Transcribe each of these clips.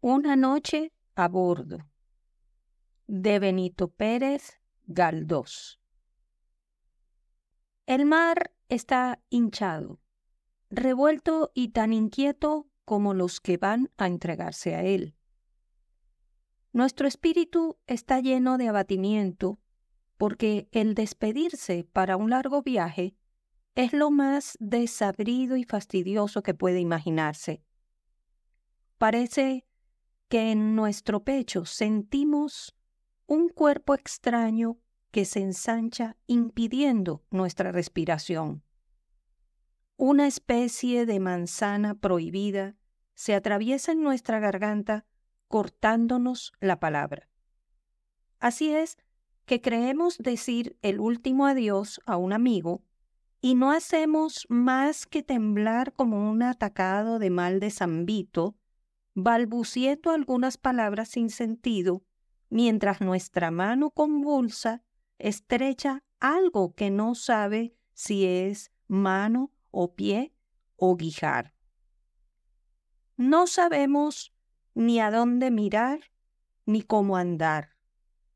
Una noche a bordo, de Benito Pérez Galdós. El mar está hinchado, revuelto y tan inquieto como los que van a entregarse a él. Nuestro espíritu está lleno de abatimiento porque el despedirse para un largo viaje es lo más desabrido y fastidioso que puede imaginarse. Parece que en nuestro pecho sentimos un cuerpo extraño que se ensancha impidiendo nuestra respiración. Una especie de manzana prohibida se atraviesa en nuestra garganta cortándonos la palabra. Así es que creemos decir el último adiós a un amigo y no hacemos más que temblar como un atacado de mal de San Vito, balbuciendo algunas palabras sin sentido, mientras nuestra mano convulsa estrecha algo que no sabe si es mano o pie o guijar. No sabemos ni a dónde mirar, ni cómo andar,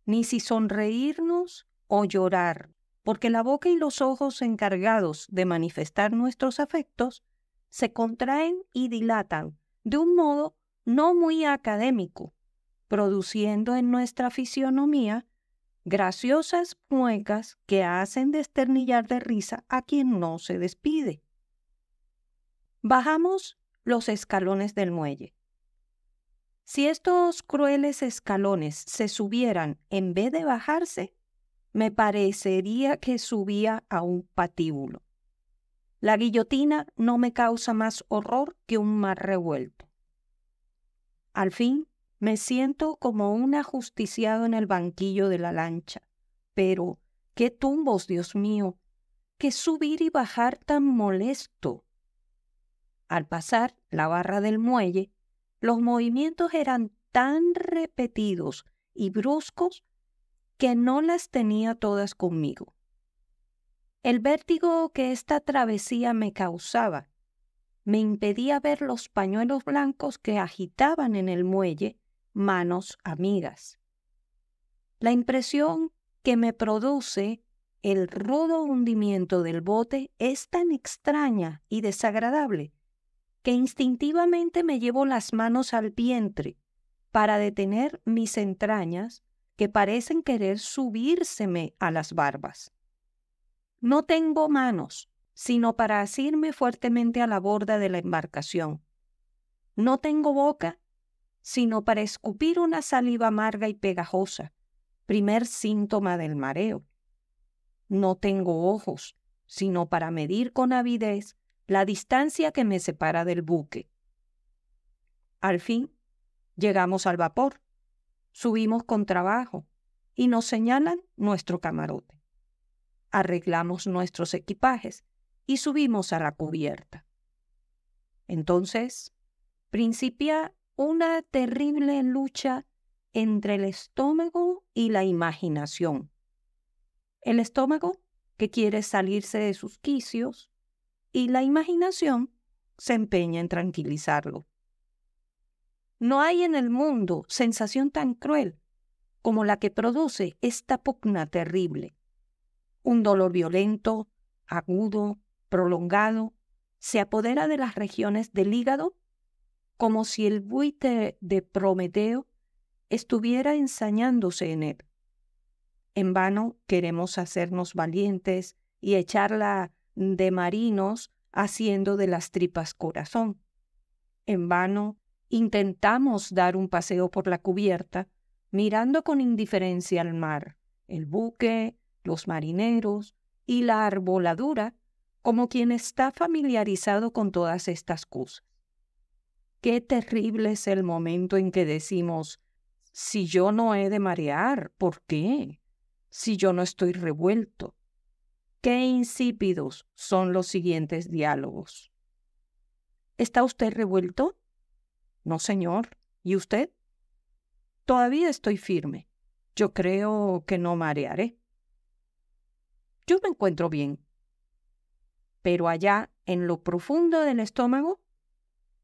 ni si sonreírnos o llorar, porque la boca y los ojos encargados de manifestar nuestros afectos se contraen y dilatan de un modo no muy académico, produciendo en nuestra fisionomía graciosas muecas que hacen desternillar de risa a quien no se despide. Bajamos los escalones del muelle. Si estos crueles escalones se subieran en vez de bajarse, me parecería que subía a un patíbulo. La guillotina no me causa más horror que un mar revuelto. Al fin me siento como un ajusticiado en el banquillo de la lancha. Pero, ¡qué tumbos, Dios mío! ¡Qué subir y bajar tan molesto! Al pasar la barra del muelle, los movimientos eran tan repetidos y bruscos que no las tenía todas conmigo. El vértigo que esta travesía me causaba me impedía ver los pañuelos blancos que agitaban en el muelle manos amigas. La impresión que me produce el rudo hundimiento del bote es tan extraña y desagradable que instintivamente me llevo las manos al vientre para detener mis entrañas que parecen querer subírseme a las barbas. No tengo manos, sino para asirme fuertemente a la borda de la embarcación. No tengo boca, sino para escupir una saliva amarga y pegajosa, primer síntoma del mareo. No tengo ojos, sino para medir con avidez la distancia que me separa del buque. Al fin, llegamos al vapor, subimos con trabajo y nos señalan nuestro camarote. Arreglamos nuestros equipajes y subimos a la cubierta. Entonces, principia una terrible lucha entre el estómago y la imaginación. El estómago, que quiere salirse de sus quicios, y la imaginación se empeña en tranquilizarlo. No hay en el mundo sensación tan cruel como la que produce esta pugna terrible. Un dolor violento, agudo, prolongado, se apodera de las regiones del hígado como si el buitre de Prometeo estuviera ensañándose en él. En vano queremos hacernos valientes y echarla de marinos haciendo de las tripas corazón. En vano intentamos dar un paseo por la cubierta, mirando con indiferencia al mar, el buque, los marineros y la arboladura, como quien está familiarizado con todas estas cosas. Qué terrible es el momento en que decimos, si yo no he de marear, ¿por qué? Si yo no estoy revuelto. Qué insípidos son los siguientes diálogos. ¿Está usted revuelto? No, señor. ¿Y usted? Todavía estoy firme. Yo creo que no marearé. Yo me encuentro bien. Pero allá, en lo profundo del estómago,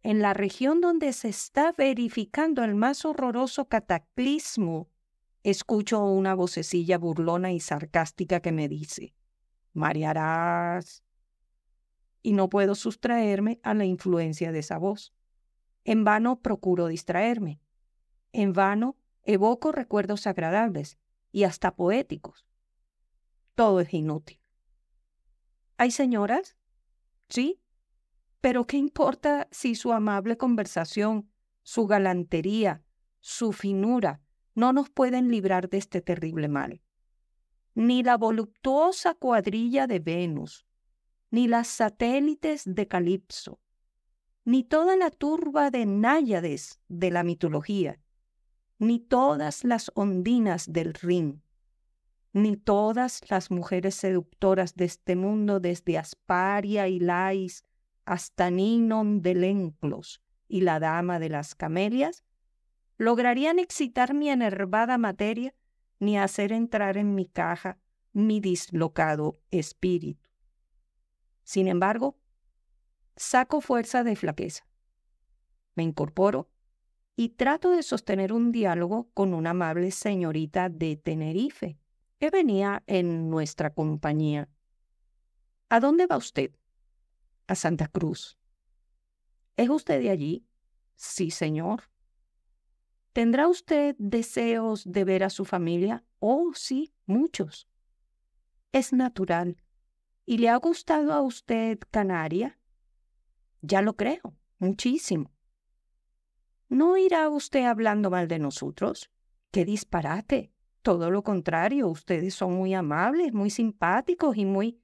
en la región donde se está verificando el más horroroso cataclismo, escucho una vocecilla burlona y sarcástica que me dice: «Marearás». Y no puedo sustraerme a la influencia de esa voz. En vano procuro distraerme. En vano evoco recuerdos agradables y hasta poéticos. Todo es inútil. ¿Hay señoras? Sí. Pero ¿qué importa si su amable conversación, su galantería, su finura no nos pueden librar de este terrible mal? Ni la voluptuosa cuadrilla de Venus, ni las satélites de Calipso, ni toda la turba de náyades de la mitología, ni todas las ondinas del Rin, ni todas las mujeres seductoras de este mundo, desde Asparia y Lais hasta Ninon de Lenclos y la dama de las camelias, lograrían excitar mi enervada materia ni hacer entrar en mi caja mi dislocado espíritu. Sin embargo, saco fuerza de flaqueza. Me incorporo y trato de sostener un diálogo con una amable señorita de Tenerife que venía en nuestra compañía. ¿A dónde va usted? A Santa Cruz. ¿Es usted de allí? Sí, señor. ¿Tendrá usted deseos de ver a su familia? Oh, sí, muchos. Es natural. ¿Y le ha gustado a usted Canaria? Ya lo creo, muchísimo. ¿No irá usted hablando mal de nosotros? ¡Qué disparate! Todo lo contrario, ustedes son muy amables, muy simpáticos y muy...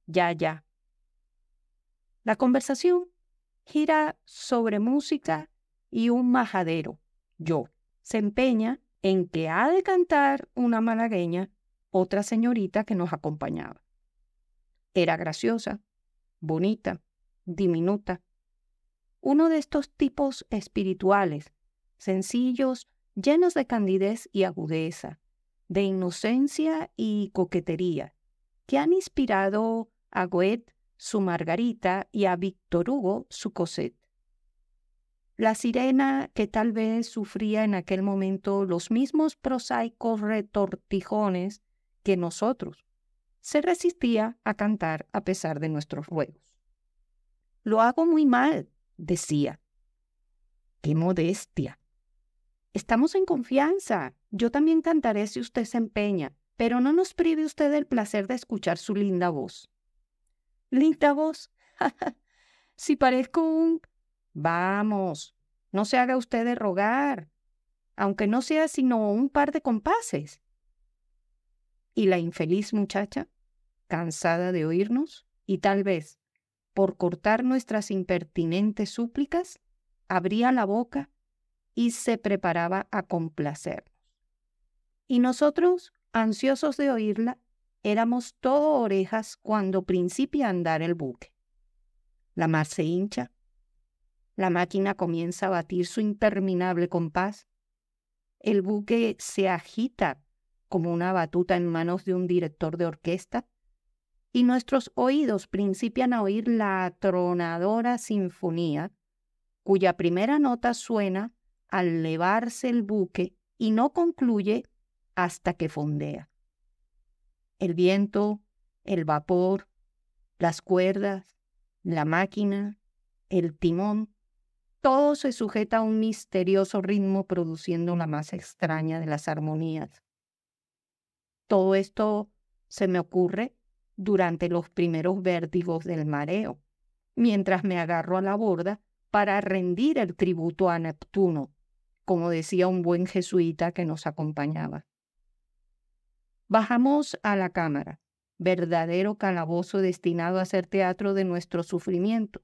Ya. La conversación gira sobre música y un majadero, yo. Se empeña en que ha de cantar una malagueña, otra señorita que nos acompañaba. Era graciosa, bonita, diminuta. Uno de estos tipos espirituales, sencillos, llenos de candidez y agudeza, de inocencia y coquetería, que han inspirado a Goethe su Margarita y a Víctor Hugo su Cosette. La sirena, que tal vez sufría en aquel momento los mismos prosaicos retortijones que nosotros, se resistía a cantar a pesar de nuestros ruegos. «Lo hago muy mal», decía. ¡Qué modestia! Estamos en confianza. Yo también cantaré si usted se empeña, pero no nos prive usted del placer de escuchar su linda voz. ¿Linda voz? Si parezco un... Vamos, no se haga usted de rogar, aunque no sea sino un par de compases. Y la infeliz muchacha, cansada de oírnos, y tal vez por cortar nuestras impertinentes súplicas, abría la boca y se preparaba a complacernos. Y nosotros, ansiosos de oírla, éramos todo orejas cuando principia a andar el buque. La mar se hincha, la máquina comienza a batir su interminable compás, el buque se agita como una batuta en manos de un director de orquesta, y nuestros oídos principian a oír la atronadora sinfonía, cuya primera nota suena al elevarse el buque y no concluye hasta que fondea. El viento, el vapor, las cuerdas, la máquina, el timón, todo se sujeta a un misterioso ritmo produciendo la más extraña de las armonías. Todo esto se me ocurre durante los primeros vértigos del mareo, mientras me agarro a la borda para rendir el tributo a Neptuno, como decía un buen jesuita que nos acompañaba. Bajamos a la cámara, verdadero calabozo destinado a ser teatro de nuestro sufrimiento,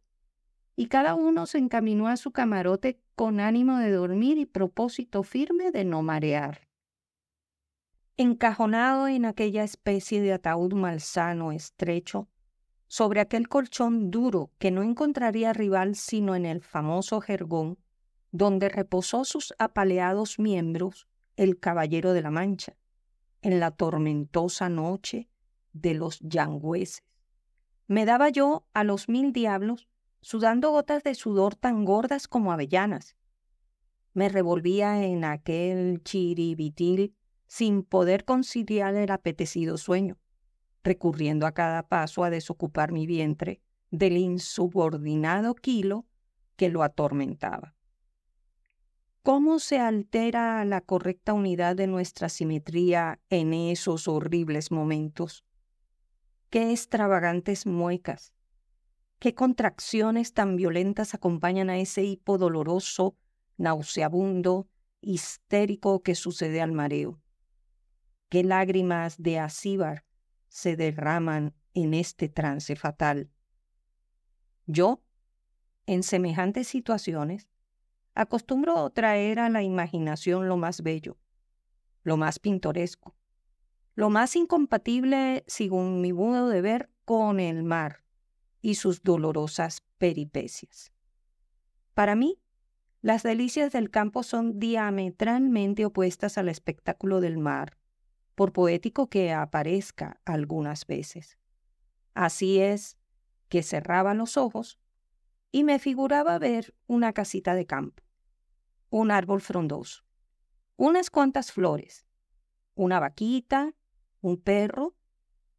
y cada uno se encaminó a su camarote con ánimo de dormir y propósito firme de no marear. Encajonado en aquella especie de ataúd malsano, estrecho, sobre aquel colchón duro que no encontraría rival sino en el famoso jergón, donde reposó sus apaleados miembros el Caballero de la Mancha, en la tormentosa noche de los yangüeses. Me daba yo a los 1000 diablos sudando gotas de sudor tan gordas como avellanas. Me revolvía en aquel chiribitil sin poder conciliar el apetecido sueño, recurriendo a cada paso a desocupar mi vientre del insubordinado kilo que lo atormentaba. ¿Cómo se altera la correcta unidad de nuestra simetría en esos horribles momentos? ¡Qué extravagantes muecas! ¿Qué contracciones tan violentas acompañan a ese hipo doloroso, nauseabundo, histérico que sucede al mareo? ¿Qué lágrimas de acíbar se derraman en este trance fatal? Yo, en semejantes situaciones, acostumbro traer a la imaginación lo más bello, lo más pintoresco, lo más incompatible, según mi modo de ver, con el mar y sus dolorosas peripecias. Para mí, las delicias del campo son diametralmente opuestas al espectáculo del mar, por poético que aparezca algunas veces. Así es que cerraba los ojos y me figuraba ver una casita de campo, un árbol frondoso, unas cuantas flores, una vaquita, un perro,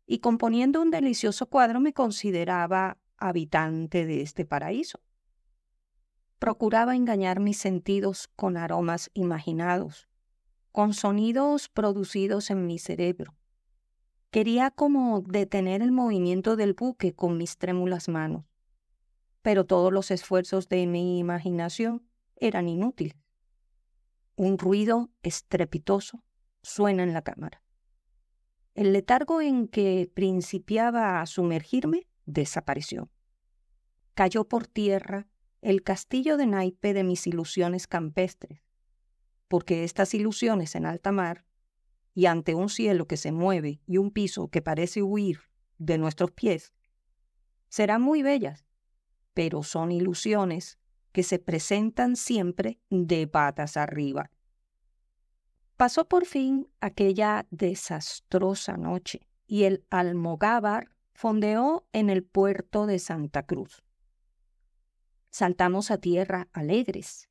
y componiendo un delicioso cuadro me consideraba habitante de este paraíso. Procuraba engañar mis sentidos con aromas imaginados, con sonidos producidos en mi cerebro. Quería como detener el movimiento del buque con mis trémulas manos, pero todos los esfuerzos de mi imaginación eran inútiles. Un ruido estrepitoso suena en la cámara. El letargo en que principiaba a sumergirme desapareció. Cayó por tierra el castillo de naipe de mis ilusiones campestres, porque estas ilusiones en alta mar, y ante un cielo que se mueve y un piso que parece huir de nuestros pies, serán muy bellas, pero son ilusiones que se presentan siempre de patas arriba. Pasó por fin aquella desastrosa noche y el almogávar fondeó en el puerto de Santa Cruz. Saltamos a tierra alegres,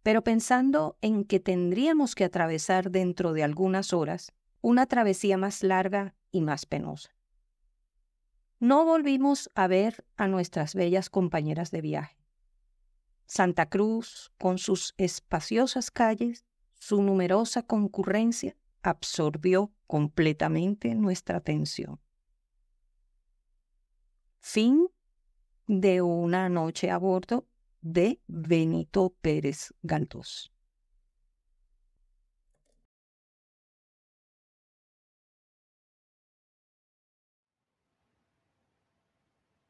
pero pensando en que tendríamos que atravesar dentro de algunas horas una travesía más larga y más penosa. No volvimos a ver a nuestras bellas compañeras de viaje. Santa Cruz, con sus espaciosas calles, su numerosa concurrencia, absorbió completamente nuestra atención. Fin de una noche a bordo de Benito Pérez Galdós.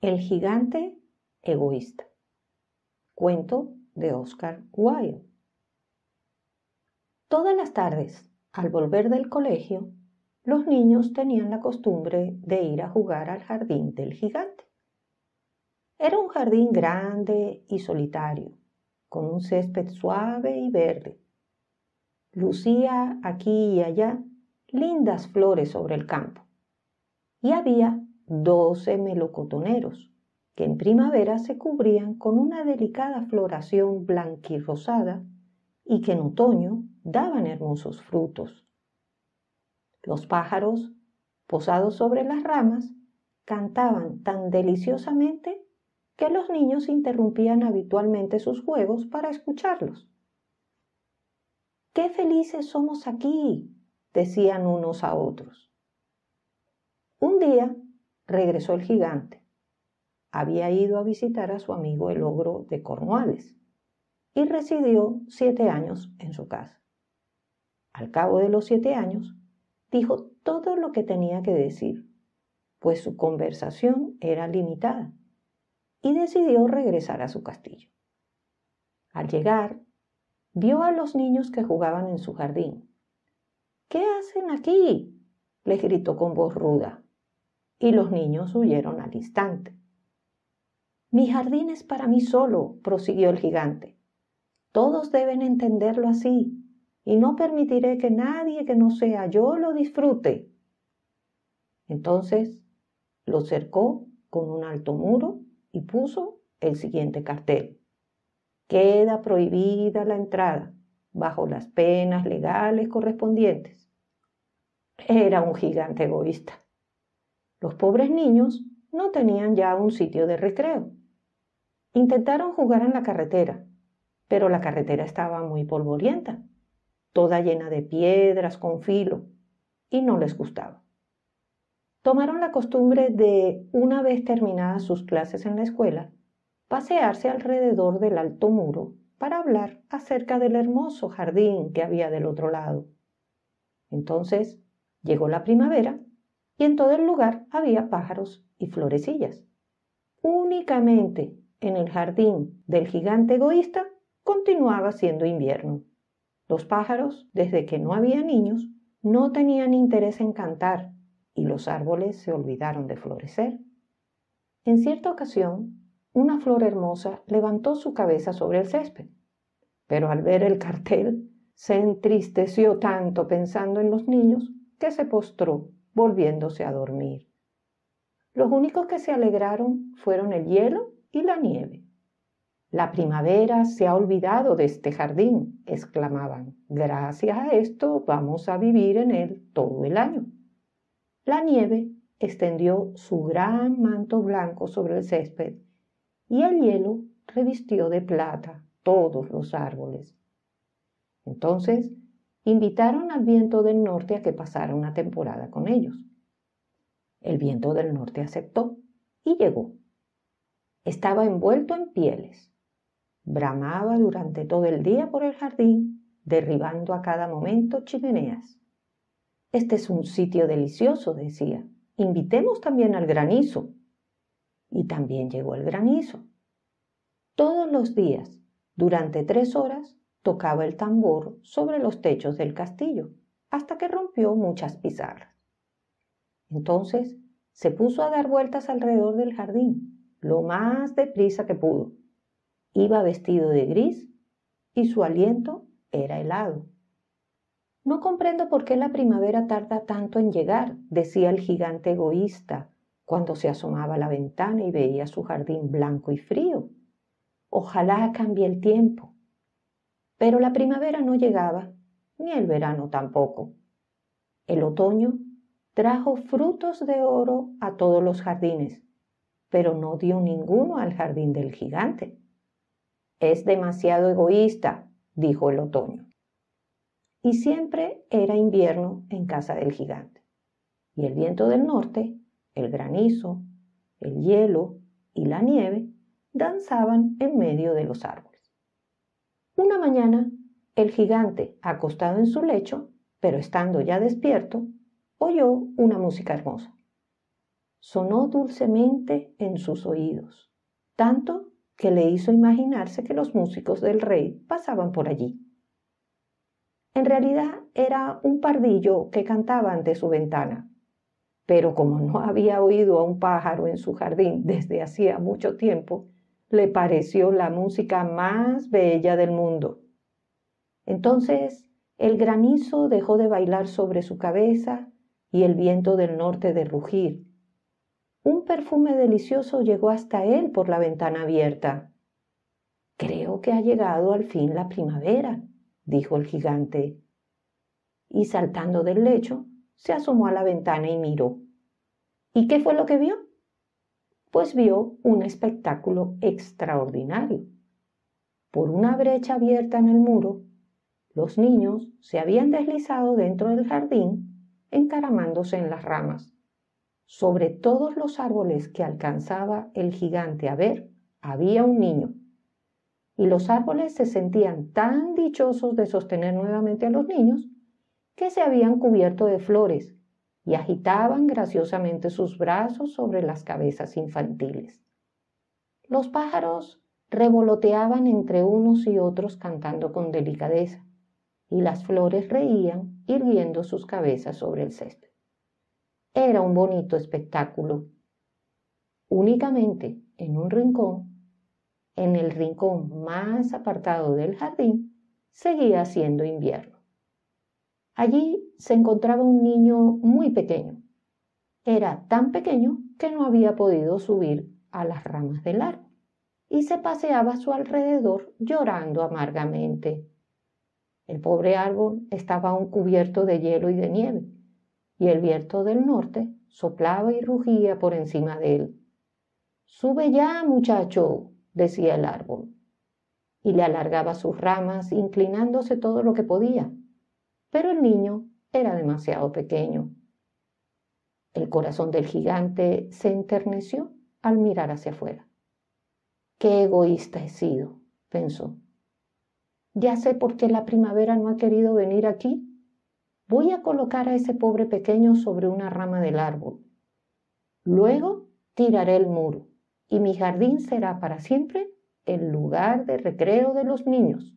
El gigante egoísta. Cuento de Oscar Wilde. Todas las tardes, al volver del colegio, los niños tenían la costumbre de ir a jugar al jardín del gigante. Era un jardín grande y solitario, con un césped suave y verde. Lucía aquí y allá lindas flores sobre el campo. Y había 12 melocotoneros, que en primavera se cubrían con una delicada floración blanquirrosada y que en otoño daban hermosos frutos. Los pájaros, posados sobre las ramas, cantaban tan deliciosamente que los niños interrumpían habitualmente sus juegos para escucharlos. ¡Qué felices somos aquí!, decían unos a otros. Un día regresó el gigante. Había ido a visitar a su amigo el ogro de Cornualles y residió 7 años en su casa. Al cabo de los 7 años, dijo todo lo que tenía que decir, pues su conversación era limitada, y decidió regresar a su castillo. Al llegar, vio a los niños que jugaban en su jardín. «¿Qué hacen aquí?», les gritó con voz ruda, y los niños huyeron al instante. «Mi jardín es para mí solo», prosiguió el gigante. «Todos deben entenderlo así, y no permitiré que nadie que no sea yo lo disfrute». Entonces lo cercó con un alto muro y puso el siguiente cartel: queda prohibida la entrada, bajo las penas legales correspondientes. Era un gigante egoísta. Los pobres niños no tenían ya un sitio de recreo. Intentaron jugar en la carretera, pero la carretera estaba muy polvorienta, toda llena de piedras con filo, y no les gustaba. Tomaron la costumbre de, una vez terminadas sus clases en la escuela, pasearse alrededor del alto muro para hablar acerca del hermoso jardín que había del otro lado. Entonces llegó la primavera y en todo el lugar había pájaros y florecillas. Únicamente en el jardín del gigante egoísta continuaba siendo invierno. Los pájaros, desde que no había niños, no tenían interés en cantar y los árboles se olvidaron de florecer. En cierta ocasión, una flor hermosa levantó su cabeza sobre el césped, pero al ver el cartel se entristeció tanto pensando en los niños que se postró, volviéndose a dormir. Los únicos que se alegraron fueron el hielo y la nieve. La primavera se ha olvidado de este jardín, exclamaban. Gracias a esto vamos a vivir en él todo el año. La nieve extendió su gran manto blanco sobre el césped y el hielo revistió de plata todos los árboles. Entonces invitaron al viento del norte a que pasara una temporada con ellos. El viento del norte aceptó y llegó. Estaba envuelto en pieles. Bramaba durante todo el día por el jardín, derribando a cada momento chimeneas. Este es un sitio delicioso, decía. Invitemos también al granizo. Y también llegó el granizo. Todos los días, durante 3 horas, tocaba el tambor sobre los techos del castillo, hasta que rompió muchas pizarras. Entonces se puso a dar vueltas alrededor del jardín, lo más deprisa que pudo. Iba vestido de gris y su aliento era helado. No comprendo por qué la primavera tarda tanto en llegar, decía el gigante egoísta cuando se asomaba a la ventana y veía su jardín blanco y frío. Ojalá cambie el tiempo. Pero la primavera no llegaba, ni el verano tampoco. El otoño trajo frutos de oro a todos los jardines, pero no dio ninguno al jardín del gigante. Es demasiado egoísta, dijo el otoño. Y siempre era invierno en casa del gigante. Y el viento del norte, el granizo, el hielo y la nieve danzaban en medio de los árboles. Una mañana, el gigante, acostado en su lecho, pero estando ya despierto, oyó una música hermosa. Sonó dulcemente en sus oídos, tanto que le hizo imaginarse que los músicos del rey pasaban por allí. En realidad era un pardillo que cantaba ante su ventana, pero como no había oído a un pájaro en su jardín desde hacía mucho tiempo, le pareció la música más bella del mundo. Entonces el granizo dejó de bailar sobre su cabeza y el viento del norte de rugir. Un perfume delicioso llegó hasta él por la ventana abierta. Creo que ha llegado al fin la primavera, dijo el gigante. Y saltando del lecho, se asomó a la ventana y miró. ¿Y qué fue lo que vio? Pues vio un espectáculo extraordinario. Por una brecha abierta en el muro, los niños se habían deslizado dentro del jardín, encaramándose en las ramas. Sobre todos los árboles que alcanzaba el gigante a ver, había un niño. Y los árboles se sentían tan dichosos de sostener nuevamente a los niños que se habían cubierto de flores y agitaban graciosamente sus brazos sobre las cabezas infantiles. Los pájaros revoloteaban entre unos y otros cantando con delicadeza, y las flores reían irguiendo sus cabezas sobre el césped. Era un bonito espectáculo. Únicamente en un rincón, en el rincón más apartado del jardín, seguía haciendo invierno. Allí se encontraba un niño muy pequeño. Era tan pequeño que no había podido subir a las ramas del árbol. y se paseaba a su alrededor llorando amargamente. El pobre árbol estaba aún cubierto de hielo y de nieve, y el viento del norte soplaba y rugía por encima de él. «Sube ya, muchacho», decía el árbol, y le alargaba sus ramas, inclinándose todo lo que podía. Pero el niño era demasiado pequeño. El corazón del gigante se enterneció al mirar hacia afuera. «Qué egoísta he sido», pensó. «Ya sé por qué la primavera no ha querido venir aquí. Voy a colocar a ese pobre pequeño sobre una rama del árbol. Luego tiraré el muro y mi jardín será para siempre el lugar de recreo de los niños».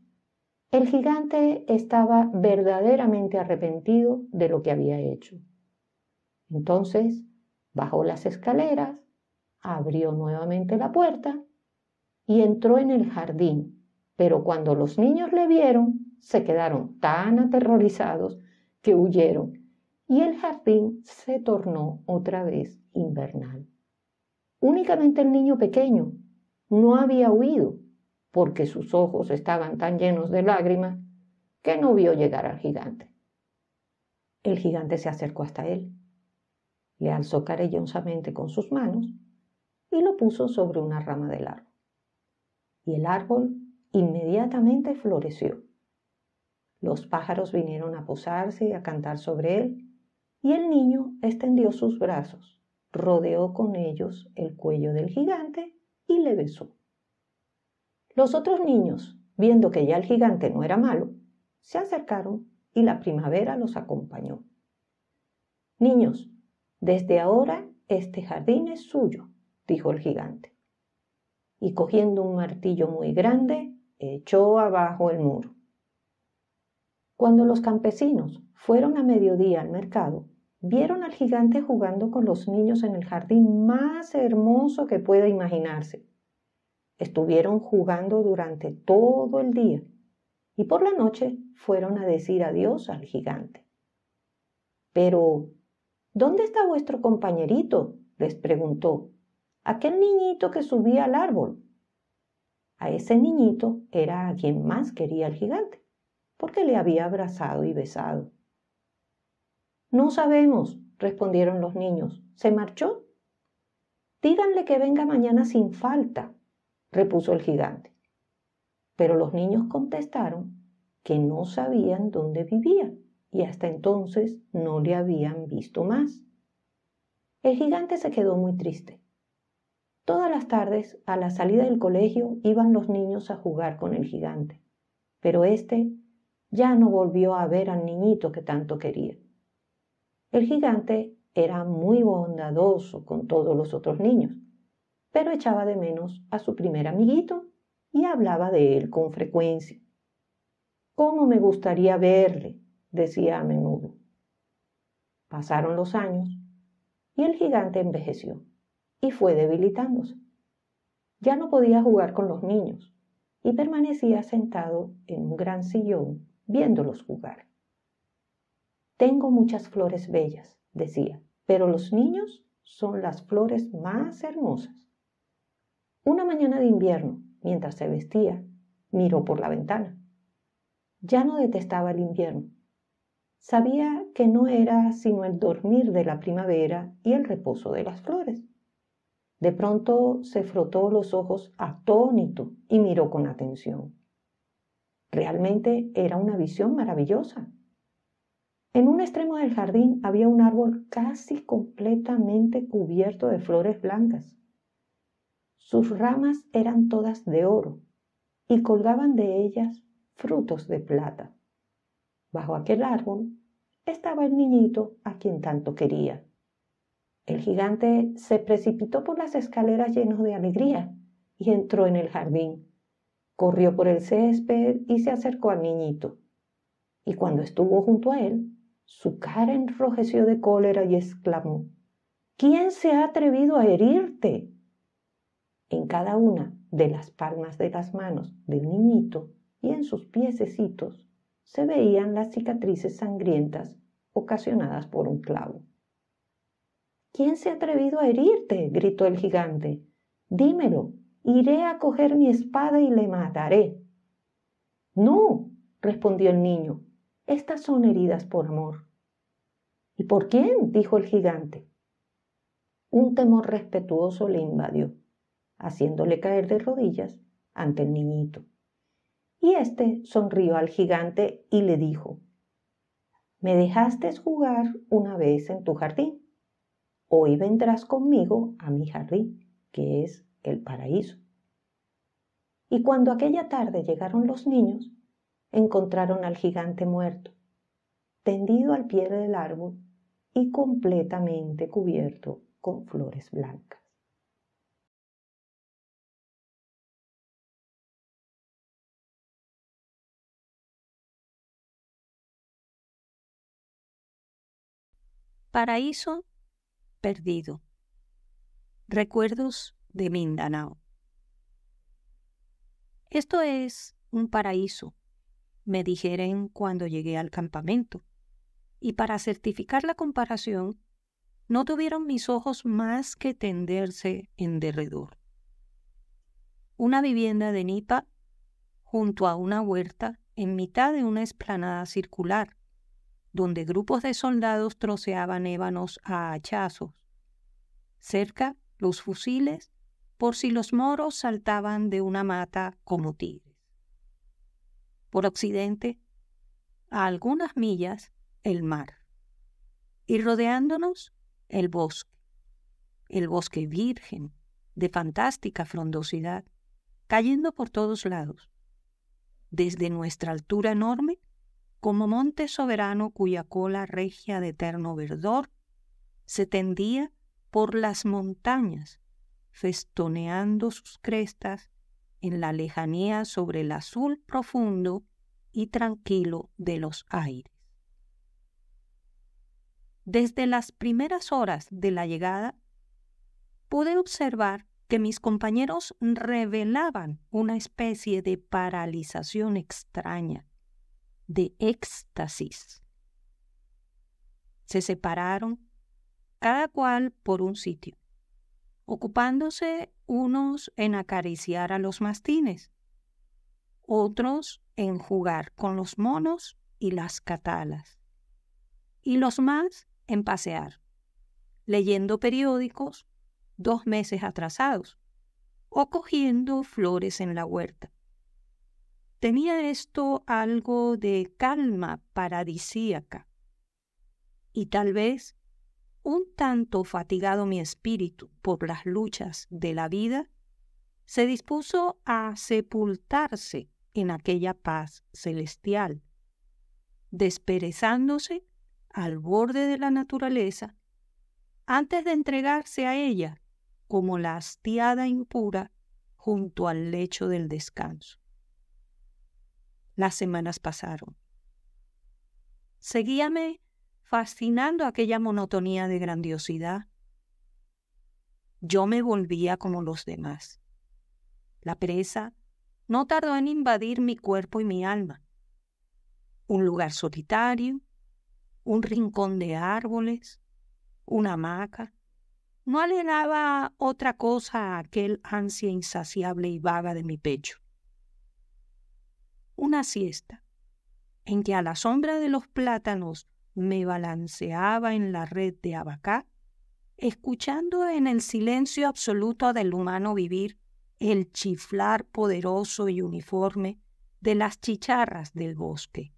El gigante estaba verdaderamente arrepentido de lo que había hecho. Entonces bajó las escaleras, abrió nuevamente la puerta y entró en el jardín, pero cuando los niños le vieron, se quedaron tan aterrorizados que huyeron y el jardín se tornó otra vez invernal. Únicamente el niño pequeño no había huido, porque sus ojos estaban tan llenos de lágrimas que no vio llegar al gigante. El gigante se acercó hasta él, le alzó cariñosamente con sus manos y lo puso sobre una rama del árbol. Y el árbol inmediatamente floreció. Los pájaros vinieron a posarse y a cantar sobre él, y el niño extendió sus brazos, rodeó con ellos el cuello del gigante y le besó. Los otros niños, viendo que ya el gigante no era malo, se acercaron y la primavera los acompañó. «Niños, desde ahora este jardín es suyo», dijo el gigante. Y cogiendo un martillo muy grande, echó abajo el muro. Cuando los campesinos fueron a mediodía al mercado, vieron al gigante jugando con los niños en el jardín más hermoso que pueda imaginarse. Estuvieron jugando durante todo el día y por la noche fueron a decir adiós al gigante. «Pero, ¿dónde está vuestro compañerito?», les preguntó. «Aquel niñito que subía al árbol». A ese niñito era a quien más quería el gigante, porque le había abrazado y besado. «No sabemos», respondieron los niños. «¿Se marchó?» «Díganle que venga mañana sin falta», repuso el gigante. Pero los niños contestaron que no sabían dónde vivía y hasta entonces no le habían visto más. El gigante se quedó muy triste. Todas las tardes, a la salida del colegio, iban los niños a jugar con el gigante, pero éste ya no volvió a ver al niñito que tanto quería. El gigante era muy bondadoso con todos los otros niños, pero echaba de menos a su primer amiguito y hablaba de él con frecuencia. «¿Cómo me gustaría verle?», decía a menudo. Pasaron los años y el gigante envejeció y fue debilitándose. Ya no podía jugar con los niños y permanecía sentado en un gran sillón viéndolos jugar. «Tengo muchas flores bellas», decía, «pero los niños son las flores más hermosas». Una mañana de invierno, mientras se vestía, miró por la ventana. Ya no detestaba el invierno. Sabía que no era sino el dormir de la primavera y el reposo de las flores. De pronto se frotó los ojos atónito y miró con atención. Realmente era una visión maravillosa. En un extremo del jardín había un árbol casi completamente cubierto de flores blancas. Sus ramas eran todas de oro y colgaban de ellas frutos de plata. Bajo aquel árbol estaba el niñito a quien tanto quería. El gigante se precipitó por las escaleras lleno de alegría y entró en el jardín. Corrió por el césped y se acercó al niñito. Y cuando estuvo junto a él, su cara enrojeció de cólera y exclamó: «¿Quién se ha atrevido a herirte?». En cada una de las palmas de las manos del niñito y en sus piececitos se veían las cicatrices sangrientas ocasionadas por un clavo. «¿Quién se ha atrevido a herirte?», gritó el gigante. «Dímelo Iré a coger mi espada y le mataré. No, respondió el niño, estas son heridas por amor. ¿Y por quién? Dijo el gigante. Un temor respetuoso le invadió, haciéndole caer de rodillas ante el niñito. Y éste sonrió al gigante y le dijo: me dejaste jugar una vez en tu jardín. Hoy vendrás conmigo a mi jardín, que es el paraíso. Y cuando aquella tarde llegaron los niños, encontraron al gigante muerto, tendido al pie del árbol y completamente cubierto con flores blancas. Paraíso perdido. Recuerdos de Mindanao. Esto es un paraíso, me dijeron cuando llegué al campamento, y para certificar la comparación, no tuvieron mis ojos más que tenderse en derredor. Una vivienda de nipa junto a una huerta en mitad de una explanada circular, donde grupos de soldados troceaban ébanos a hachazos. Cerca, los fusiles, por si los moros saltaban de una mata como tigres. Por occidente, a algunas millas, el mar. Y rodeándonos, el bosque virgen, de fantástica frondosidad, cayendo por todos lados. Desde nuestra altura enorme, como monte soberano cuya cola regia de eterno verdor se tendía por las montañas, festoneando sus crestas en la lejanía sobre el azul profundo y tranquilo de los aires. Desde las primeras horas de la llegada, pude observar que mis compañeros revelaban una especie de paralización extraña, de éxtasis. Se separaron, cada cual por un sitio, ocupándose unos en acariciar a los mastines, otros en jugar con los monos y las catalas, y los más en pasear, leyendo periódicos 2 meses atrasados o cogiendo flores en la huerta. Tenía esto algo de calma paradisíaca, y tal vez un tanto fatigado mi espíritu por las luchas de la vida, se dispuso a sepultarse en aquella paz celestial, desperezándose al borde de la naturaleza antes de entregarse a ella como la hastiada impura junto al lecho del descanso. Las semanas pasaron. Seguíame fascinando aquella monotonía de grandiosidad. Yo me volvía como los demás. La pereza no tardó en invadir mi cuerpo y mi alma. Un lugar solitario, un rincón de árboles, una hamaca. No alegaba otra cosa a aquel ansia insaciable y vaga de mi pecho. Una siesta, en que a la sombra de los plátanos me balanceaba en la red de abacá, escuchando en el silencio absoluto del humano vivir el chiflar poderoso y uniforme de las chicharras del bosque,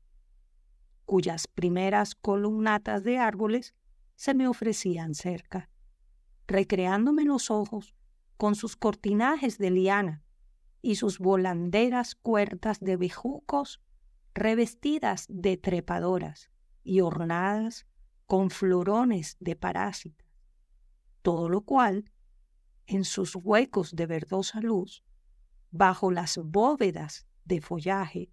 cuyas primeras columnatas de árboles se me ofrecían cerca, recreándome los ojos con sus cortinajes de liana y sus volanderas cuerdas de bejucos revestidas de trepadoras y ornadas con florones de parásitas, todo lo cual, en sus huecos de verdosa luz, bajo las bóvedas de follaje,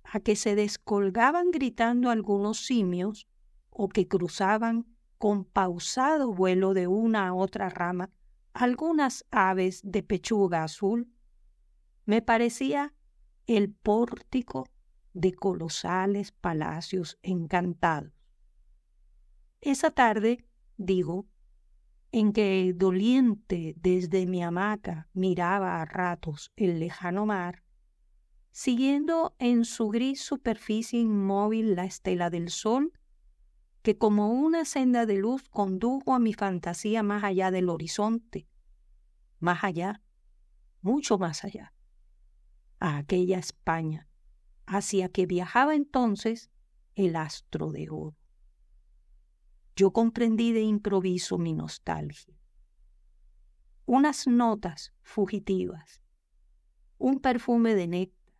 a que se descolgaban gritando algunos simios o que cruzaban con pausado vuelo de una a otra rama algunas aves de pechuga azul, me parecía el pórtico de colosales palacios encantados. Esa tarde, digo, en que doliente desde mi hamaca miraba a ratos el lejano mar, siguiendo en su gris superficie inmóvil la estela del sol, que como una senda de luz condujo a mi fantasía más allá del horizonte, más allá, mucho más allá, a aquella España, hacia que viajaba entonces el astro de oro. Yo comprendí de improviso mi nostalgia. Unas notas fugitivas, un perfume de néctar,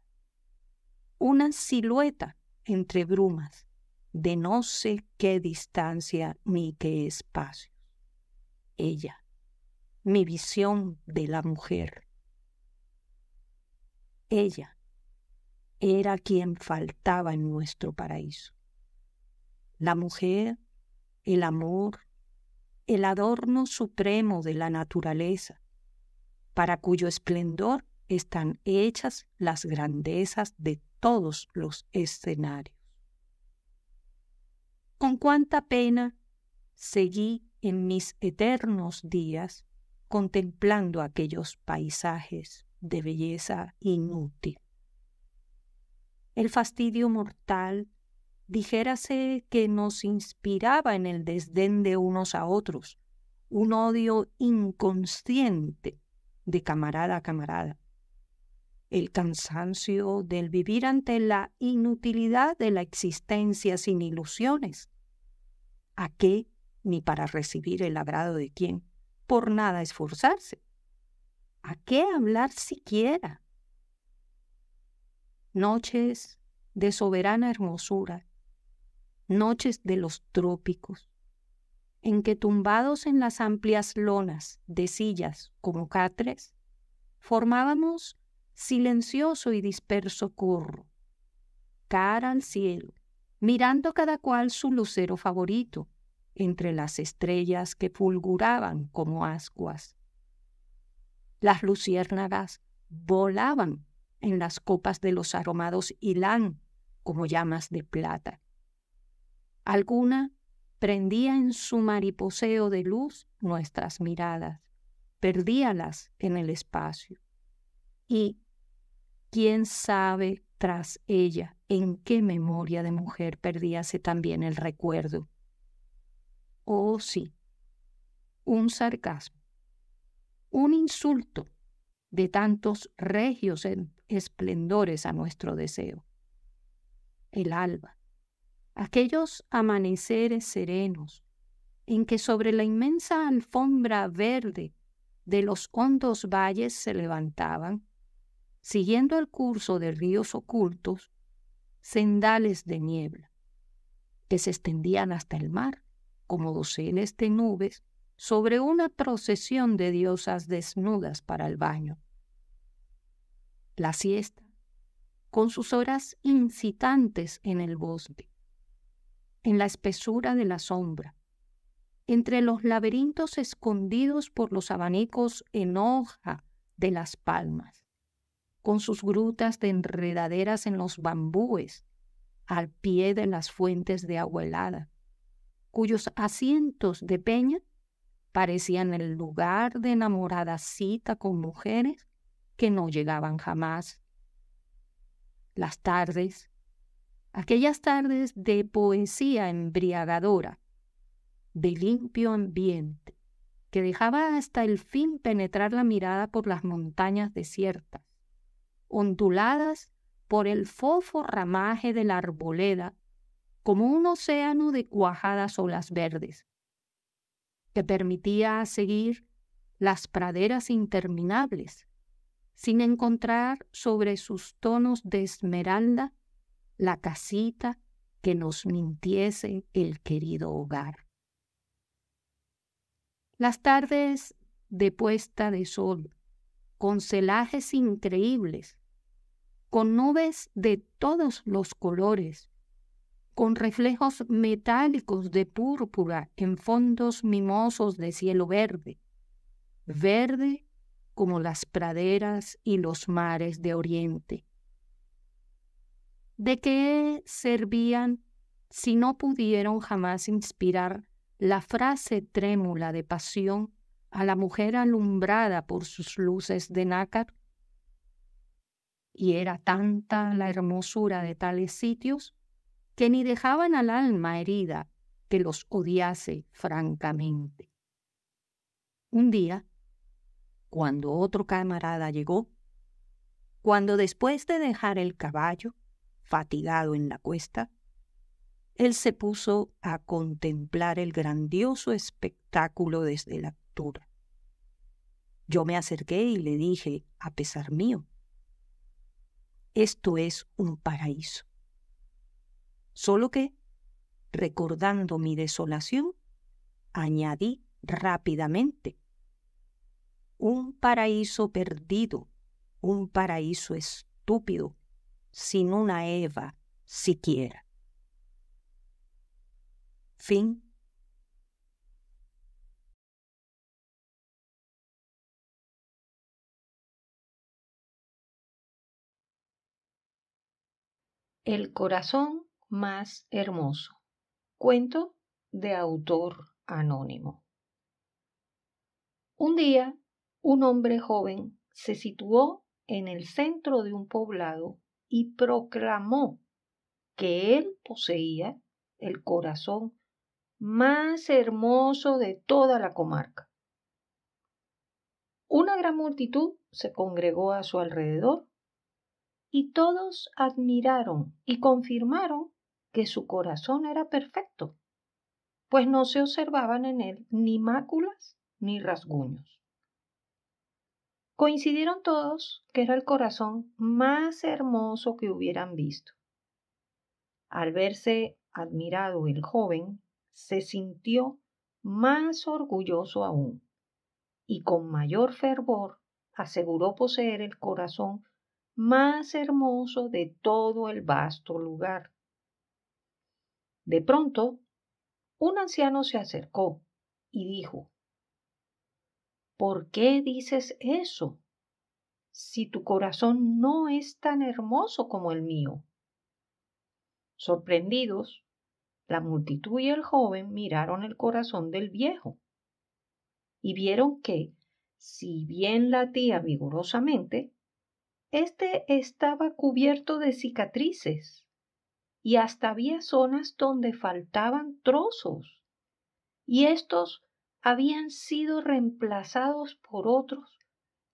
una silueta entre brumas de no sé qué distancia ni qué espacios. Ella, mi visión de la mujer. Ella era quien faltaba en nuestro paraíso. La mujer, el amor, el adorno supremo de la naturaleza, para cuyo esplendor están hechas las grandezas de todos los escenarios. Con cuánta pena seguí en mis eternos días contemplando aquellos paisajes de belleza inútil. El fastidio mortal, dijérase que nos inspiraba en el desdén de unos a otros, un odio inconsciente de camarada a camarada. El cansancio del vivir ante la inutilidad de la existencia sin ilusiones. ¿A qué? Ni para recibir el agrado de quién, por nada esforzarse. ¿A qué hablar siquiera? Noches de soberana hermosura, noches de los trópicos, en que tumbados en las amplias lonas de sillas como catres, formábamos silencioso y disperso corro, cara al cielo, mirando cada cual su lucero favorito entre las estrellas que fulguraban como ascuas. Las luciérnagas volaban en las copas de los aromados hilán como llamas de plata. Alguna prendía en su mariposeo de luz nuestras miradas, perdíalas en el espacio. Y quién sabe tras ella en qué memoria de mujer perdíase también el recuerdo. Oh sí, un sarcasmo, un insulto de tantos regios esplendores a nuestro deseo. El alba, aquellos amaneceres serenos en que sobre la inmensa alfombra verde de los hondos valles se levantaban, siguiendo el curso de ríos ocultos, sendales de niebla, que se extendían hasta el mar como doceles de nubes sobre una procesión de diosas desnudas para el baño. La siesta, con sus horas incitantes en el bosque, en la espesura de la sombra, entre los laberintos escondidos por los abanicos en hoja de las palmas, con sus grutas de enredaderas en los bambúes, al pie de las fuentes de agua helada, cuyos asientos de peña parecían el lugar de enamorada cita con mujeres que no llegaban jamás. Las tardes, aquellas tardes de poesía embriagadora, de limpio ambiente, que dejaba hasta el fin penetrar la mirada por las montañas desiertas, onduladas por el fofo ramaje de la arboleda, como un océano de cuajadas olas verdes, que permitía seguir las praderas interminables, sin encontrar sobre sus tonos de esmeralda la casita que nos mintiese el querido hogar. Las tardes de puesta de sol, con celajes increíbles, con nubes de todos los colores, con reflejos metálicos de púrpura en fondos mimosos de cielo verde, verde como las praderas y los mares de Oriente. ¿De qué servían si no pudieron jamás inspirar la frase trémula de pasión a la mujer alumbrada por sus luces de nácar. Y era tanta la hermosura de tales sitios que ni dejaban al alma herida que los odiase francamente. Un día, cuando otro camarada llegó, cuando después de dejar el caballo, fatigado en la cuesta, él se puso a contemplar el grandioso espectáculo desde la altura. Yo me acerqué y le dije, a pesar mío, esto es un paraíso. Solo que, recordando mi desolación, añadí rápidamente, un paraíso perdido, un paraíso estúpido, sin una Eva siquiera. Fin. El corazón más hermoso. Cuento de autor anónimo. Un día, un hombre joven se situó en el centro de un poblado y proclamó que él poseía el corazón más hermoso de toda la comarca. Una gran multitud se congregó a su alrededor y todos admiraron y confirmaron que su corazón era perfecto, pues no se observaban en él ni máculas ni rasguños. Coincidieron todos que era el corazón más hermoso que hubieran visto. Al verse admirado el joven, se sintió más orgulloso aún y con mayor fervor aseguró poseer el corazón más hermoso de todo el vasto lugar. De pronto, un anciano se acercó y dijo, ¿por qué dices eso, si tu corazón no es tan hermoso como el mío? Sorprendidos, la multitud y el joven miraron el corazón del viejo y vieron que, si bien latía vigorosamente, éste estaba cubierto de cicatrices y hasta había zonas donde faltaban trozos, y estos habían sido reemplazados por otros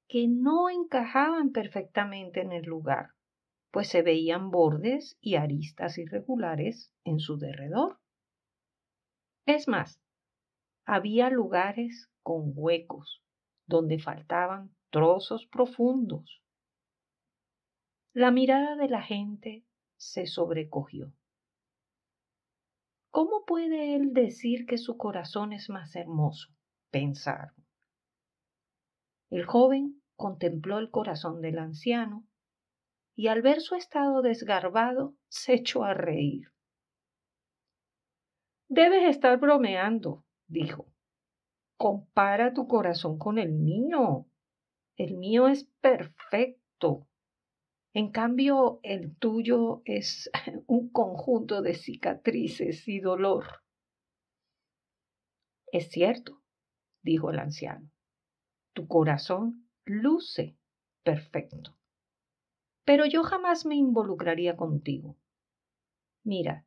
que no encajaban perfectamente en el lugar, pues se veían bordes y aristas irregulares en su derredor. Es más, había lugares con huecos donde faltaban trozos profundos. La mirada de la gente se sobrecogió. ¿Cómo puede él decir que su corazón es más hermoso? Pensaron. El joven contempló el corazón del anciano y al ver su estado desgarbado se echó a reír. Debes estar bromeando, dijo. Compara tu corazón con el mío. El mío es perfecto. En cambio, el tuyo es un conjunto de cicatrices y dolor. Es cierto, dijo el anciano. Tu corazón luce perfecto. Pero yo jamás me involucraría contigo. Mira,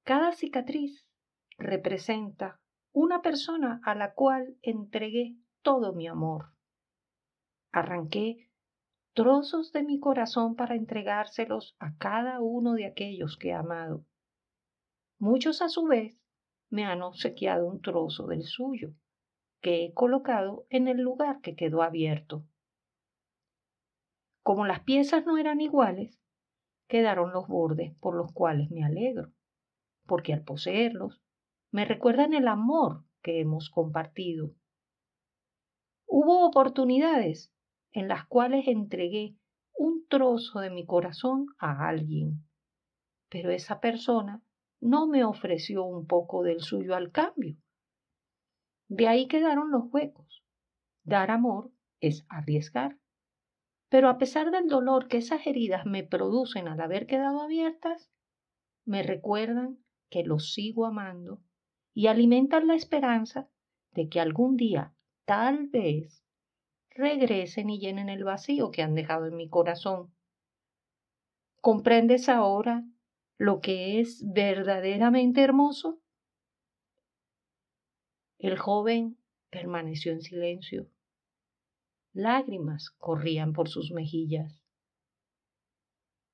cada cicatriz representa una persona a la cual entregué todo mi amor. Arranqué trozos de mi corazón para entregárselos a cada uno de aquellos que he amado. Muchos a su vez me han obsequiado un trozo del suyo, que he colocado en el lugar que quedó abierto. Como las piezas no eran iguales, quedaron los bordes por los cuales me alegro, porque al poseerlos me recuerdan el amor que hemos compartido. Hubo oportunidades en las cuales entregué un trozo de mi corazón a alguien, pero esa persona no me ofreció un poco del suyo al cambio. De ahí quedaron los huecos. Dar amor es arriesgar. Pero a pesar del dolor que esas heridas me producen al haber quedado abiertas, me recuerdan que los sigo amando y alimentan la esperanza de que algún día, tal vez, regresen y llenen el vacío que han dejado en mi corazón. ¿Comprendes ahora lo que es verdaderamente hermoso? El joven permaneció en silencio. Lágrimas corrían por sus mejillas.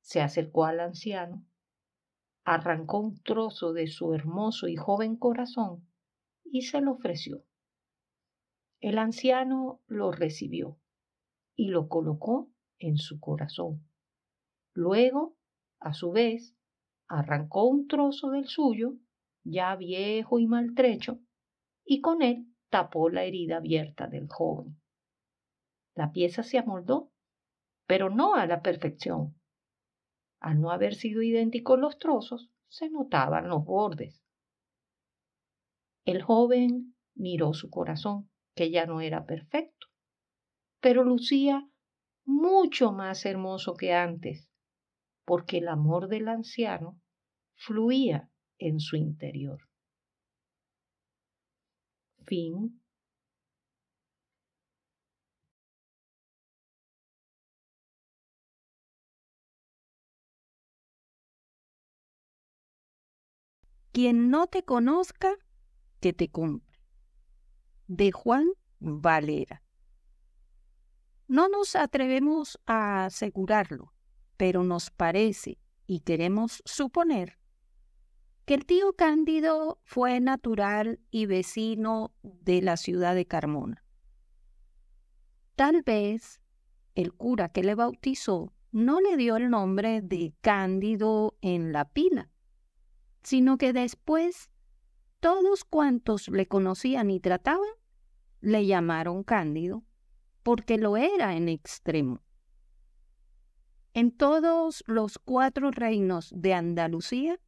Se acercó al anciano, arrancó un trozo de su hermoso y joven corazón y se lo ofreció. El anciano lo recibió y lo colocó en su corazón. Luego, a su vez, arrancó un trozo del suyo, ya viejo y maltrecho, y con él tapó la herida abierta del joven. La pieza se amoldó, pero no a la perfección. Al no haber sido idénticos los trozos, se notaban los bordes. El joven miró su corazón, que ya no era perfecto, pero lucía mucho más hermoso que antes, porque el amor del anciano fluía en su interior. Fin. Quien no te conozca, que te compre. De Juan Valera. No nos atrevemos a asegurarlo, pero nos parece y queremos suponer que el tío Cándido fue natural y vecino de la ciudad de Carmona. Tal vez el cura que le bautizó no le dio el nombre de Cándido en la pila, sino que después todos cuantos le conocían y trataban le llamaron Cándido, porque lo era en extremo. En todos los 4 reinos de Andalucía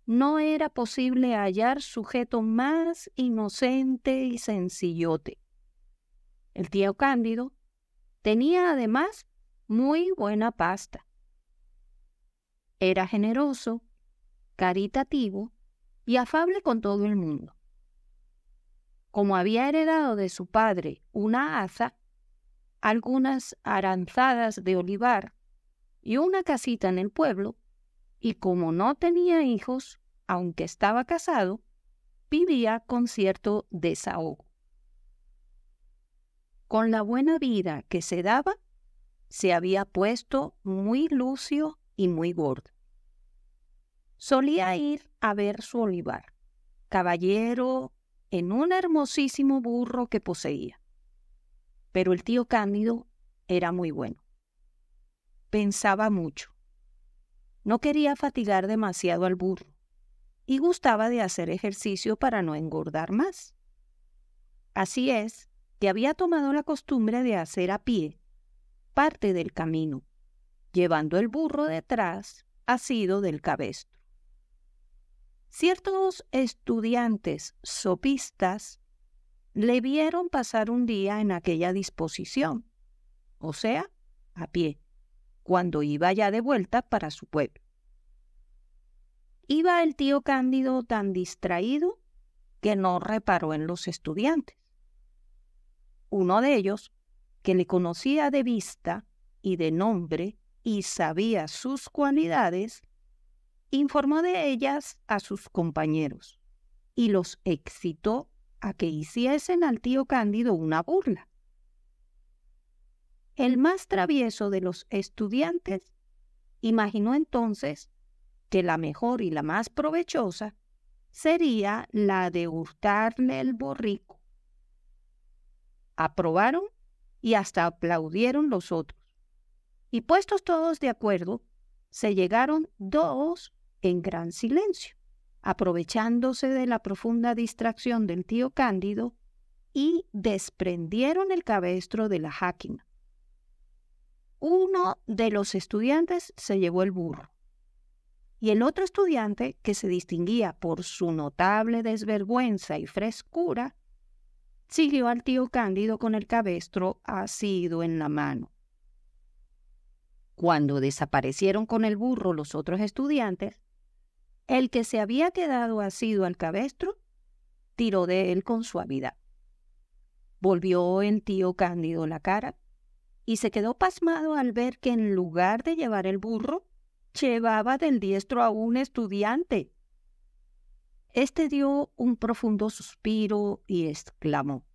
no era posible hallar sujeto más inocente y sencillote. El tío Cándido tenía además muy buena pasta. Era generoso, caritativo y afable con todo el mundo. Como había heredado de su padre una haza, algunas aranzadas de olivar y una casita en el pueblo, y como no tenía hijos, aunque estaba casado, vivía con cierto desahogo. Con la buena vida que se daba, se había puesto muy lucio y muy gordo. Solía ir a ver su olivar, caballero en un hermosísimo burro que poseía. Pero el tío Cándido era muy bueno. Pensaba mucho. No quería fatigar demasiado al burro y gustaba de hacer ejercicio para no engordar más. Así es que había tomado la costumbre de hacer a pie parte del camino, llevando el burro detrás asido del cabestro. Ciertos estudiantes sopistas le vieron pasar un día en aquella disposición, o sea, a pie, cuando iba ya de vuelta para su pueblo. Iba el tío Cándido tan distraído que no reparó en los estudiantes. Uno de ellos, que le conocía de vista y de nombre y sabía sus cualidades, informó de ellas a sus compañeros y los excitó a que hiciesen al tío Cándido una burla. El más travieso de los estudiantes imaginó entonces que la mejor y la más provechosa sería la de hurtarle el borrico. Aprobaron y hasta aplaudieron los otros. Y puestos todos de acuerdo, se llegaron 2 en gran silencio, aprovechándose de la profunda distracción del tío Cándido, y desprendieron el cabestro de la jáquina. Uno de los estudiantes se llevó el burro, y el otro estudiante, que se distinguía por su notable desvergüenza y frescura, siguió al tío Cándido con el cabestro asido en la mano. Cuando desaparecieron con el burro los otros estudiantes, el que se había quedado asido al cabestro tiró de él con suavidad. Volvió el tío Cándido la cara y se quedó pasmado al ver que en lugar de llevar el burro, llevaba del diestro a un estudiante. Este dio un profundo suspiro y exclamó: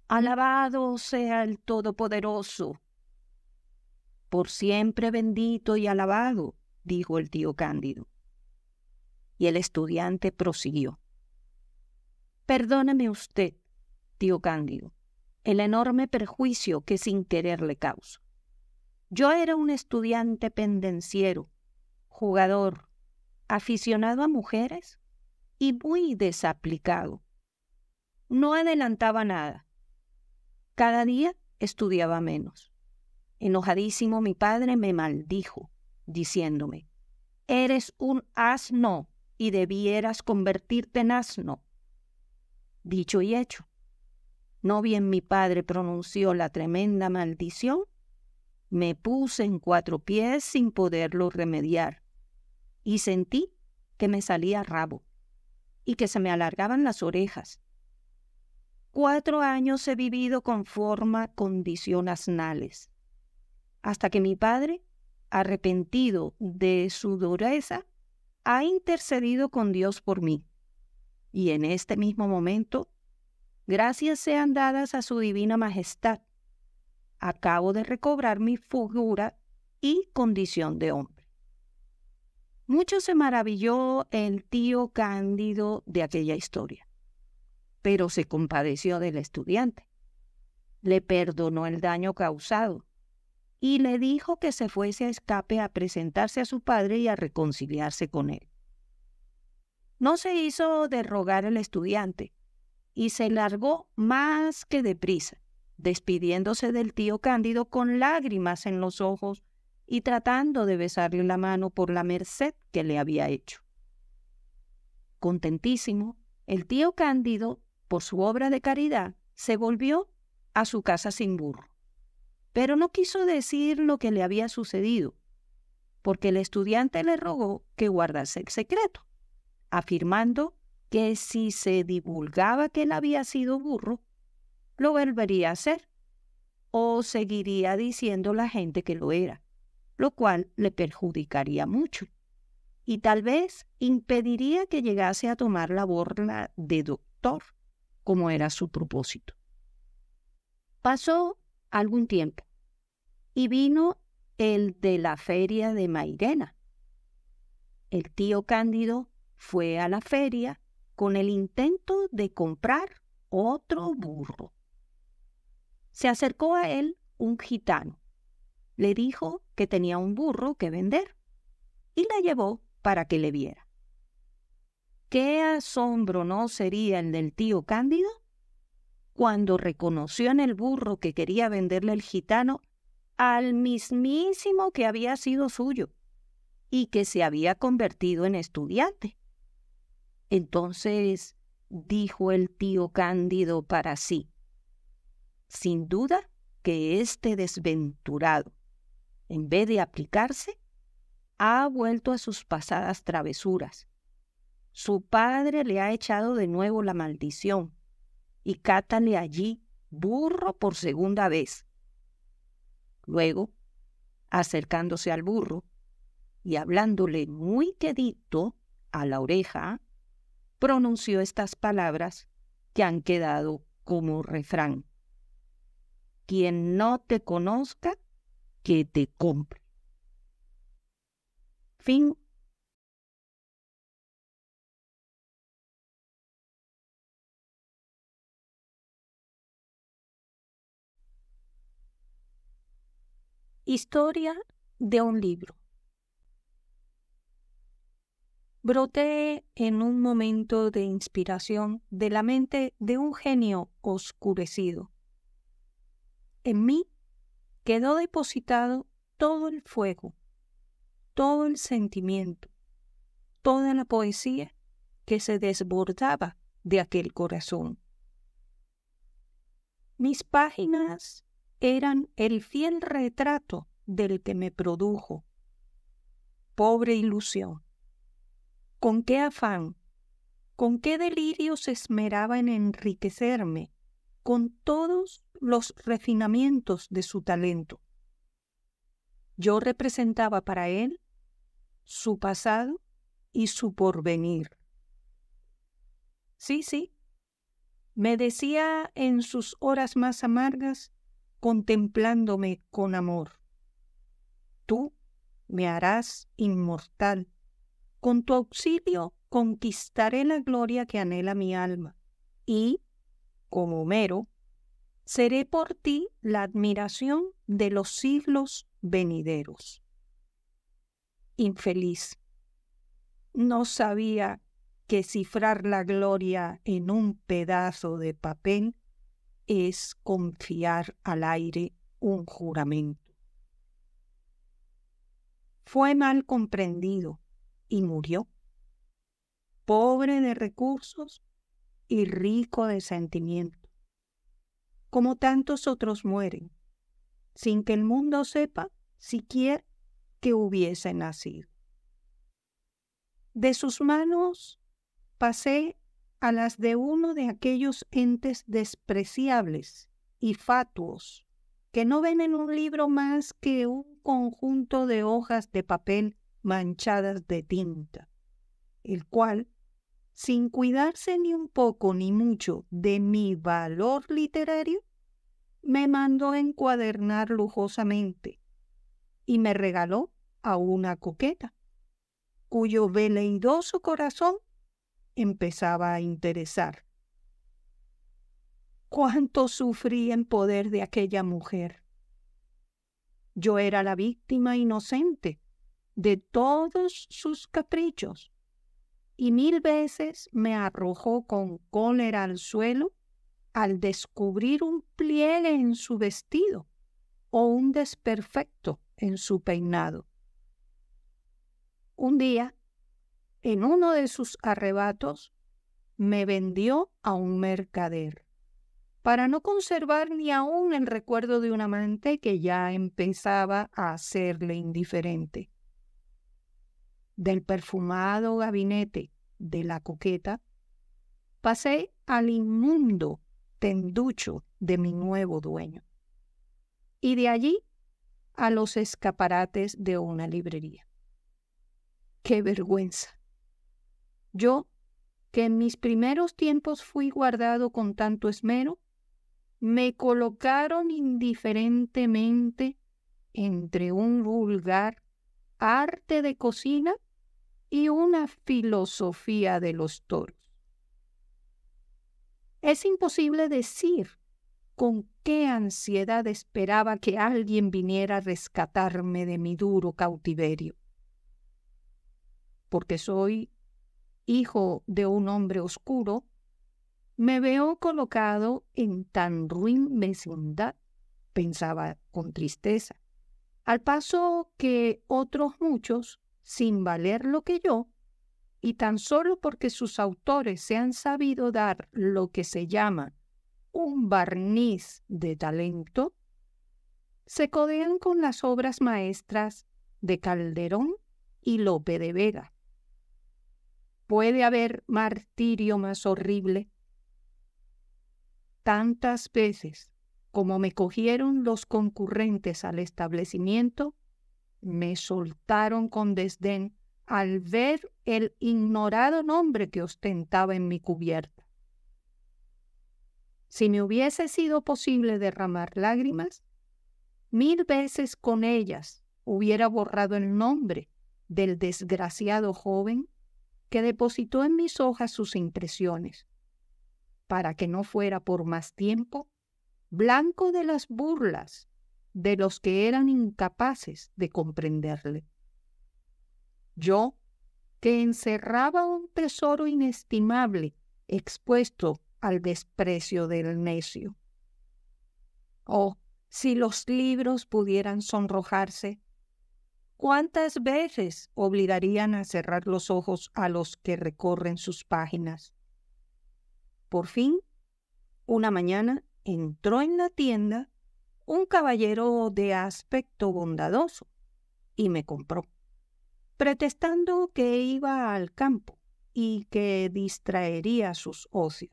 «Alabado sea el Todopoderoso». «Por siempre bendito y alabado», dijo el tío Cándido. Y el estudiante prosiguió: «Perdóneme usted, tío Cándido, el enorme perjuicio que sin querer le causo. Yo era un estudiante pendenciero, jugador, aficionado a mujeres y muy desaplicado. No adelantaba nada. Cada día estudiaba menos. Enojadísimo, mi padre me maldijo, diciéndome: «Eres un asno y debieras convertirte en asno». Dicho y hecho. No bien mi padre pronunció la tremenda maldición, me puse en 4 pies sin poderlo remediar y sentí que me salía rabo y que se me alargaban las orejas. 4 años he vivido con condición asnales, hasta que mi padre, arrepentido de su dureza, ha intercedido con Dios por mí. Y en este mismo momento, gracias sean dadas a su divina majestad, acabo de recobrar mi figura y condición de hombre». Mucho se maravilló el tío Cándido de aquella historia, pero se compadeció del estudiante. Le perdonó el daño causado y le dijo que se fuese a escape a presentarse a su padre y a reconciliarse con él. No se hizo de rogar el estudiante y se largó más que deprisa, despidiéndose del tío Cándido con lágrimas en los ojos y tratando de besarle la mano por la merced que le había hecho. Contentísimo, el tío Cándido, por su obra de caridad, se volvió a su casa sin burro. Pero no quiso decir lo que le había sucedido, porque el estudiante le rogó que guardase el secreto, afirmando que si se divulgaba que él había sido burro, lo volvería a hacer, o seguiría diciendo la gente que lo era, lo cual le perjudicaría mucho, y tal vez impediría que llegase a tomar la borla de doctor, como era su propósito. Pasó algún tiempo, y vino el de la feria de Mairena. El tío Cándido fue a la feria con el intento de comprar otro burro. Se acercó a él un gitano. Le dijo que tenía un burro que vender y la llevó para que le viera. ¿Qué asombro no sería el del tío Cándido cuando reconoció en el burro que quería venderle el gitano al mismísimo que había sido suyo y que se había convertido en estudiante? Entonces dijo el tío Cándido para sí: «Sin duda que este desventurado, en vez de aplicarse, ha vuelto a sus pasadas travesuras. Su padre le ha echado de nuevo la maldición y cátale allí burro por segunda vez». Luego, acercándose al burro y hablándole muy quedito a la oreja, pronunció estas palabras que han quedado como refrán: «Quien no te conozca, que te compre». Fin. Historia de un libro. Broté en un momento de inspiración de la mente de un genio oscurecido. En mí quedó depositado todo el fuego, todo el sentimiento, toda la poesía que se desbordaba de aquel corazón. Mis páginas eran el fiel retrato del que me produjo. Pobre ilusión, con qué afán, con qué delirio se esmeraba en enriquecerme con todos los refinamientos de su talento. Yo representaba para él su pasado y su porvenir. Sí, me decía en sus horas más amargas, contemplándome con amor: tú me harás inmortal. Con tu auxilio conquistaré la gloria que anhela mi alma y, como Homero, seré por ti la admiración de los siglos venideros. Infeliz, no sabía que cifrar la gloria en un pedazo de papel es confiar al aire un juramento. Fue mal comprendido y murió, pobre de recursos y rico de sentimiento, como tantos otros mueren, sin que el mundo sepa siquiera que hubiese nacido. De sus manos pasé a las de uno de aquellos entes despreciables y fatuos que no ven en un libro más que un conjunto de hojas de papel manchadas de tinta, el cual, sin cuidarse ni un poco ni mucho de mi valor literario, me mandó encuadernar lujosamente y me regaló a una coqueta, cuyo veleidoso corazón empezaba a interesar. Cuánto sufrí en poder de aquella mujer. Yo era la víctima inocente de todos sus caprichos, y 1000 veces me arrojó con cólera al suelo al descubrir un pliegue en su vestido o un desperfecto en su peinado. Un día, en uno de sus arrebatos, me vendió a un mercader, para no conservar ni aún el recuerdo de un amante que ya empezaba a hacerle indiferente. Del perfumado gabinete de la coqueta pasé al inmundo tenducho de mi nuevo dueño, y de allí a los escaparates de una librería. ¡Qué vergüenza! Yo, que en mis primeros tiempos fui guardado con tanto esmero, me colocaron indiferentemente entre un vulgar arte de cocina y una filosofía de los toros. Es imposible decir con qué ansiedad esperaba que alguien viniera a rescatarme de mi duro cautiverio. Porque soy hijo de un hombre oscuro, me veo colocado en tan ruin vecindad, pensaba con tristeza, al paso que otros muchos, sin valer lo que yo, y tan solo porque sus autores se han sabido dar lo que se llama un barniz de talento, se codean con las obras maestras de Calderón y Lope de Vega. ¿Puede haber martirio más horrible? Tantas veces como me cogieron los concurrentes al establecimiento, me soltaron con desdén al ver el ignorado nombre que ostentaba en mi cubierta. Si me hubiese sido posible derramar lágrimas, 1000 veces con ellas hubiera borrado el nombre del desgraciado joven que depositó en mis hojas sus impresiones, para que no fuera por más tiempo blanco de las burlas de los que eran incapaces de comprenderle. Yo, que encerraba un tesoro inestimable expuesto al desprecio del necio. Oh, si los libros pudieran sonrojarse, ¿cuántas veces obligarían a cerrar los ojos a los que recorren sus páginas? Por fin, una mañana entró en la tienda un caballero de aspecto bondadoso y me compró, pretextando que iba al campo y que distraería sus ocios.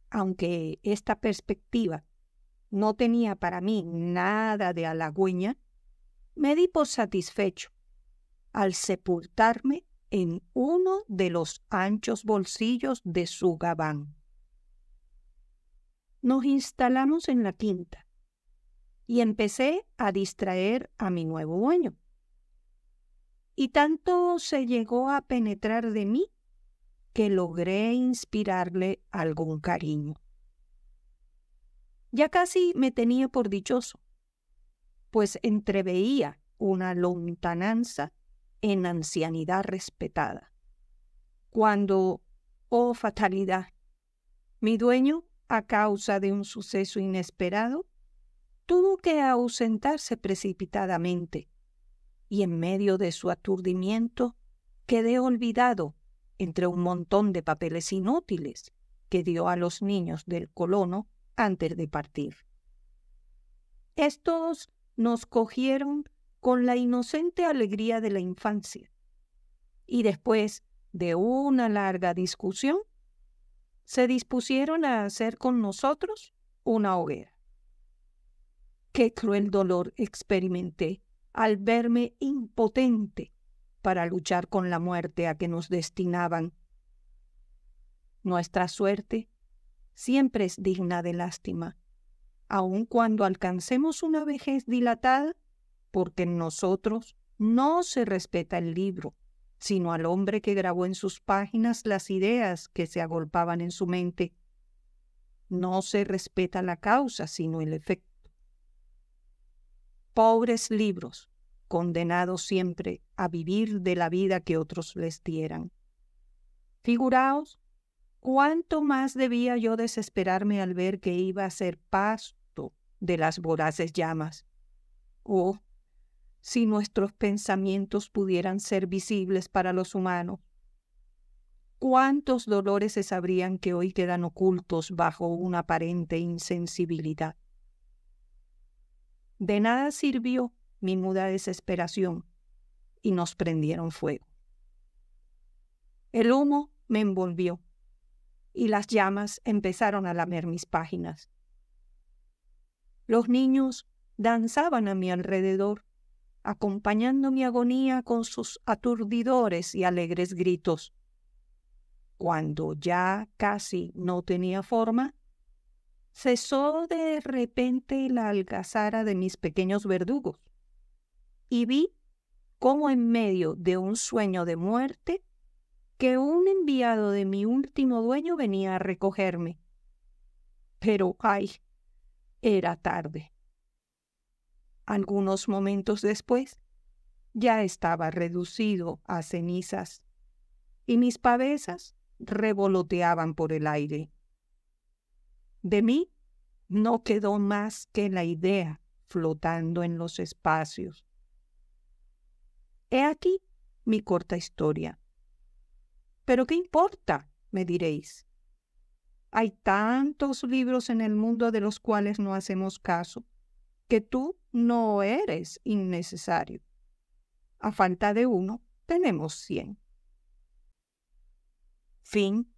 Aunque esta perspectiva no tenía para mí nada de halagüeña, me di por satisfecho al sepultarme en uno de los anchos bolsillos de su gabán. Nos instalamos en la quinta y empecé a distraer a mi nuevo dueño. Y tanto se llegó a penetrar de mí que logré inspirarle algún cariño. Ya casi me tenía por dichoso, pues entreveía una lontananza en ancianidad respetada. Cuando, oh fatalidad, mi dueño, a causa de un suceso inesperado, tuvo que ausentarse precipitadamente, y en medio de su aturdimiento quedé olvidado entre un montón de papeles inútiles que dio a los niños del colono antes de partir. Estos nos cogieron con la inocente alegría de la infancia, y después de una larga discusión, se dispusieron a hacer con nosotros una hoguera. Qué cruel dolor experimenté al verme impotente para luchar con la muerte a que nos destinaban. Nuestra suerte siempre es digna de lástima, aun cuando alcancemos una vejez dilatada, porque en nosotros no se respeta el libro, sino al hombre que grabó en sus páginas las ideas que se agolpaban en su mente. No se respeta la causa, sino el efecto. Pobres libros, condenados siempre a vivir de la vida que otros les dieran. Figuraos cuánto más debía yo desesperarme al ver que iba a ser pasto de las voraces llamas. Oh, si nuestros pensamientos pudieran ser visibles para los humanos, cuántos dolores se sabrían que hoy quedan ocultos bajo una aparente insensibilidad. De nada sirvió mi muda desesperación y nos prendieron fuego. El humo me envolvió y las llamas empezaron a lamer mis páginas. Los niños danzaban a mi alrededor, acompañando mi agonía con sus aturdidores y alegres gritos. Cuando ya casi no tenía forma, cesó de repente la algazara de mis pequeños verdugos, y vi cómo en medio de un sueño de muerte, que un enviado de mi último dueño venía a recogerme. Pero ¡ay! Era tarde. Algunos momentos después, ya estaba reducido a cenizas, y mis pavesas revoloteaban por el aire. De mí no quedó más que la idea flotando en los espacios. He aquí mi corta historia. ¿Pero qué importa?, me diréis. Hay tantos libros en el mundo de los cuales no hacemos caso, que tú no eres innecesario. A falta de uno, tenemos 100. Fin.